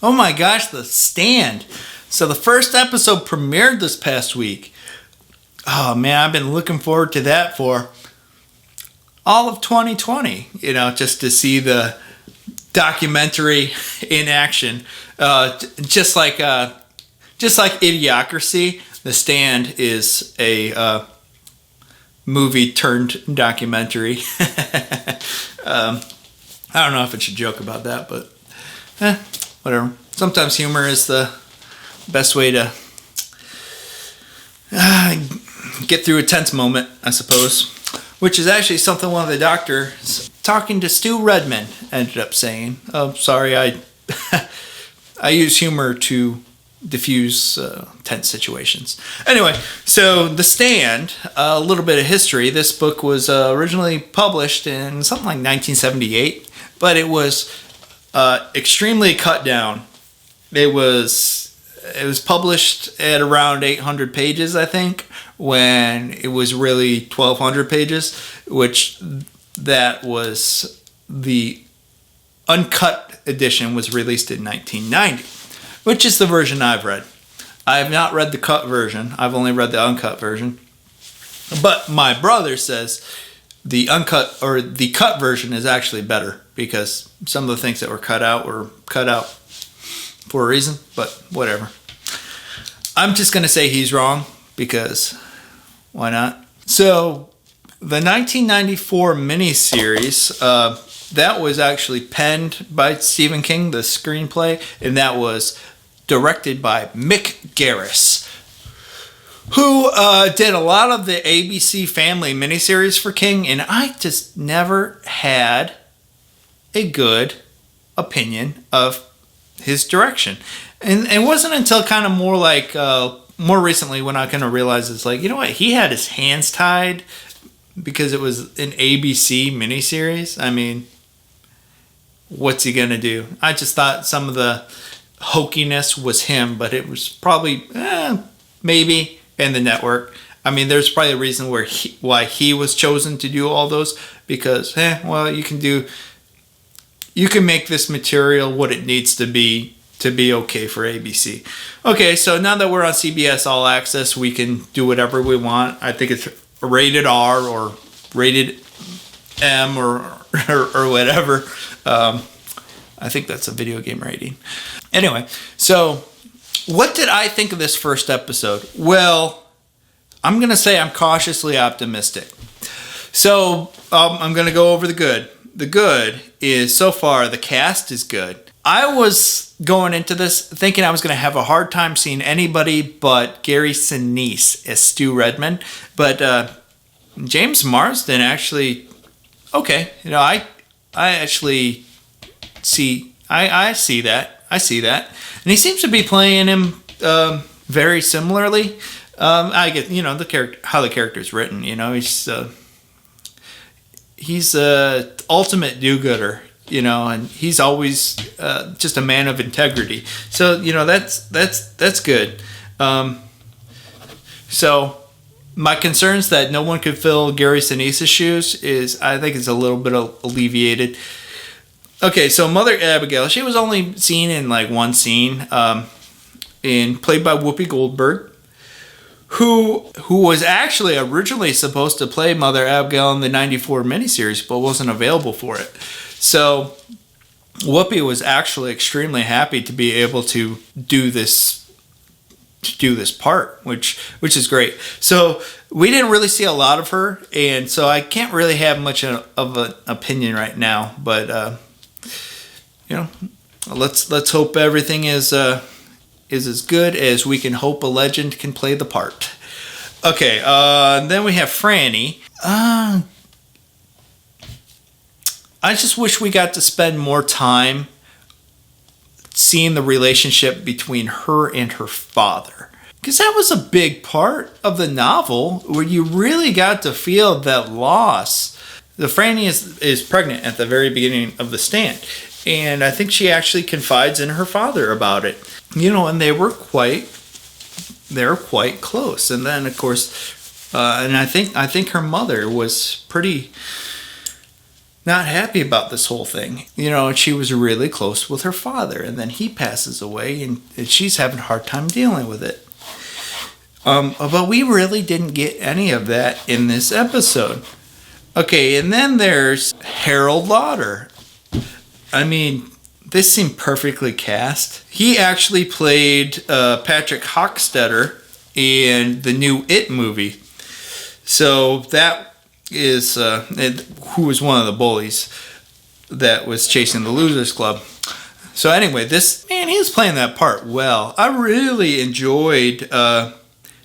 Oh my gosh, The Stand. So the first episode premiered this past week. Oh man, I've been looking forward to that for all of 2020. Just to see the documentary in action. Just like Idiocracy, The Stand is a movie turned documentary. I don't know if I should joke about that, but whatever. Sometimes humor is the best way to get through a tense moment, I suppose. Which is actually something one of the doctors talking to Stu Redman ended up saying. Oh, sorry, I use humor to diffuse tense situations. Anyway, so The Stand, a little bit of history. This book was originally published in something like 1978, but it was extremely cut down. It was published at around 800 pages, I think, when it was really 1,200 pages, which that was the uncut edition was released in 1990, which is the version I've read. I have not read the cut version. I've only read the uncut version. But my brother says the uncut or the cut version is actually better because some of the things that were cut out for a reason, but whatever. I'm just going to say he's wrong because why not? So the 1994 miniseries, that was actually penned by Stephen King, the screenplay, and that was directed by Mick Garris, who did a lot of the ABC Family miniseries for King, and I just never had a good opinion of his direction. And it wasn't until kind of more recently when I kind of realized it's like, you know what, he had his hands tied because it was an ABC miniseries. I mean, what's he gonna do? I just thought some of the hokiness was him, but it was probably maybe in the network. I mean, there's probably a reason why he was chosen to do all those because, you can make this material what it needs to be okay for ABC. Okay, so now that we're on CBS All Access, we can do whatever we want. I think it's rated R or rated M or whatever. I think that's a video game rating. Anyway, so what did I think of this first episode? Well, I'm going to say I'm cautiously optimistic. So I'm going to go over the good. The good is, so far, the cast is good. I was going into this thinking I was going to have a hard time seeing anybody but Gary Sinise as Stu Redman. But James Marsden actually, okay, I actually see, I see that. I see that. And he seems to be playing him very similarly. I get, the character, how the character's written, he's a ultimate do-gooder, and he's always just a man of integrity. So, that's good. So my concerns that no one could fill Gary Sinise's shoes I think it's a little bit alleviated. Okay, so Mother Abigail, she was only seen in like one scene, played by Whoopi Goldberg, who was actually originally supposed to play Mother Abigail in the 94 miniseries, but wasn't available for it. So Whoopi was actually extremely happy to be able to do this part, which is great. So we didn't really see a lot of her, and so I can't really have much of an opinion right now. But let's hope everything is as good as we can hope a legend can play the part. Okay, then we have Franny. I just wish we got to spend more time seeing the relationship between her and her father. Because that was a big part of the novel where you really got to feel that loss. The Franny is pregnant at the very beginning of The Stand. And I think she actually confides in her father about it. And they were quite close. And then, of course, and I think her mother was pretty not happy about this whole thing. You know, she was really close with her father, and then he passes away, and she's having a hard time dealing with it. But we really didn't get any of that in this episode. Okay, and then there's Harold Lauder. I mean, this seemed perfectly cast. He actually played Patrick Hockstetter in the new It movie. So that is who was one of the bullies that was chasing the Losers Club. So anyway, he was playing that part well. I really enjoyed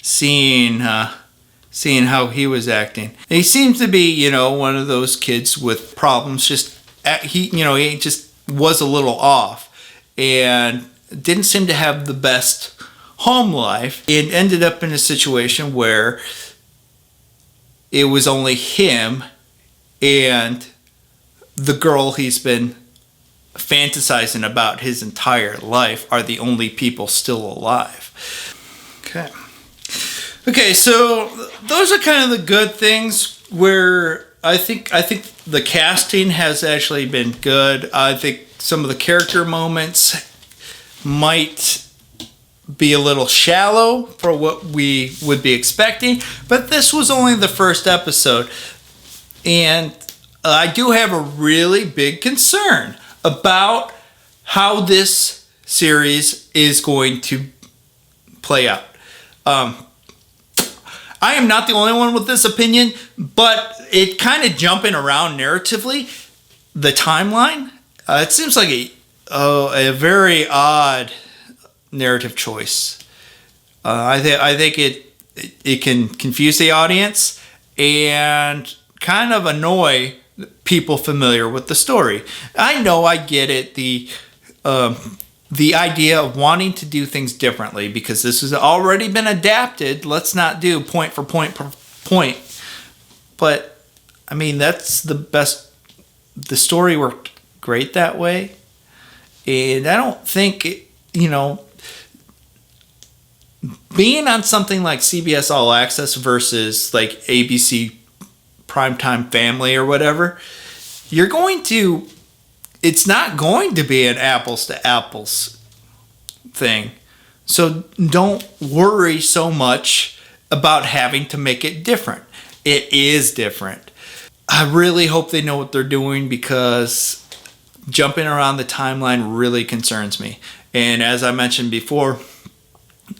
seeing how he was acting. He seems to be, one of those kids with problems. He just was a little off and didn't seem to have the best home life. It ended up in a situation where it was only him and the girl he's been fantasizing about his entire life are the only people still alive. Okay, so those are kind of the good things where I think the casting has actually been good. I think some of the character moments might be a little shallow for what we would be expecting, but this was only the first episode, and I do have a really big concern about how this series is going to play out. I am not the only one with this opinion, but it kind of jumping around narratively, the timeline, it seems like a very odd narrative choice. I think it can confuse the audience and kind of annoy people familiar with the story. I know, I get it. The idea of wanting to do things differently because this has already been adapted. Let's not do point for point per point. But I mean, that's the best. The story worked great that way, and I don't think being on something like CBS All Access versus like ABC Primetime Family or whatever, it's not going to be an apples to apples thing. So don't worry so much about having to make it different. It is different. I really hope they know what they're doing because jumping around the timeline really concerns me. And as I mentioned before,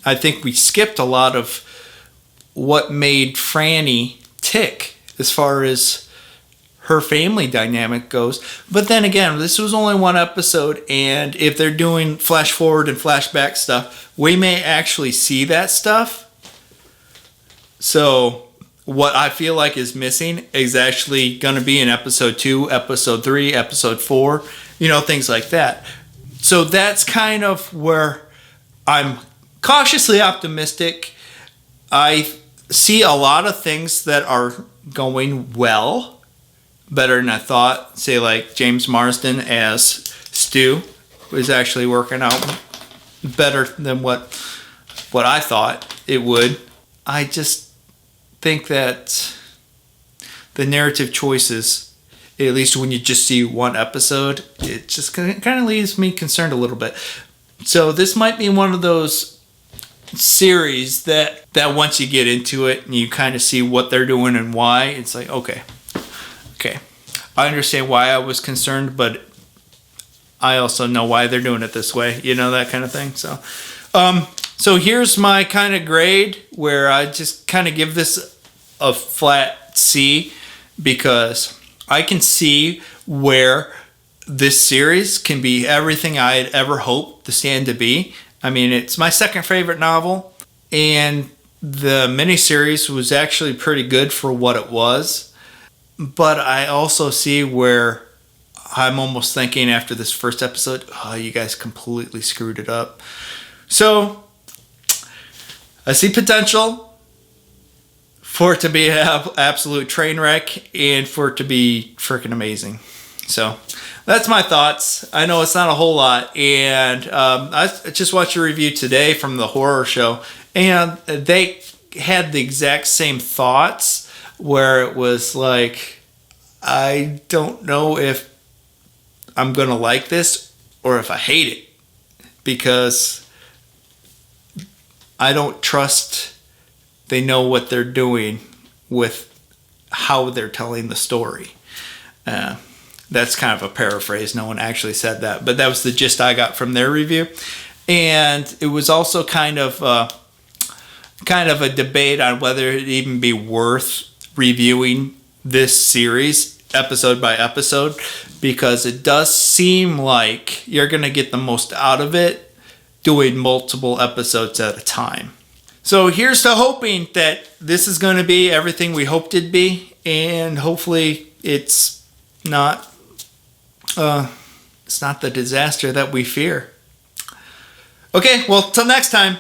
I think we skipped a lot of what made Franny tick as far as her family dynamic goes. But then again, this was only one episode, and if they're doing flash forward and flashback stuff, we may actually see that stuff. So what I feel like is missing is actually going to be in episode 2, episode 3, episode 4, things like that. So that's kind of where I'm cautiously optimistic. I see a lot of things that are going well, better than I thought. Say like James Marsden as Stu was actually working out better than what I thought it would. I just think that the narrative choices, at least when you just see one episode, it just kind of leaves me concerned a little bit. So this might be one of those series that once you get into it and you kind of see what they're doing and why, it's like, okay, I understand why I was concerned, but I also know why they're doing it this way, that kind of thing. So here's my kind of grade where I just kind of give this a flat C because I can see where this series can be everything I had ever hoped the stand to be. I mean, it's my second favorite novel, and the miniseries was actually pretty good for what it was. But I also see where I'm almost thinking after this first episode, oh, you guys completely screwed it up. So I see potential for it to be an absolute train wreck and for it to be freaking amazing. So that's my thoughts. I know it's not a whole lot. And I just watched a review today from the horror show, and they had the exact same thoughts where it was like, I don't know if I'm going to like this or if I hate it, because I don't trust they know what they're doing with how they're telling the story. That's kind of a paraphrase. No one actually said that, but that was the gist I got from their review. And it was also kind of a debate on whether it'd even be worth reviewing this series episode by episode, because it does seem like you're going to get the most out of it doing multiple episodes at a time. So here's to hoping that this is going to be everything we hoped it'd be, and hopefully it's not the disaster that we fear. Okay, well, till next time.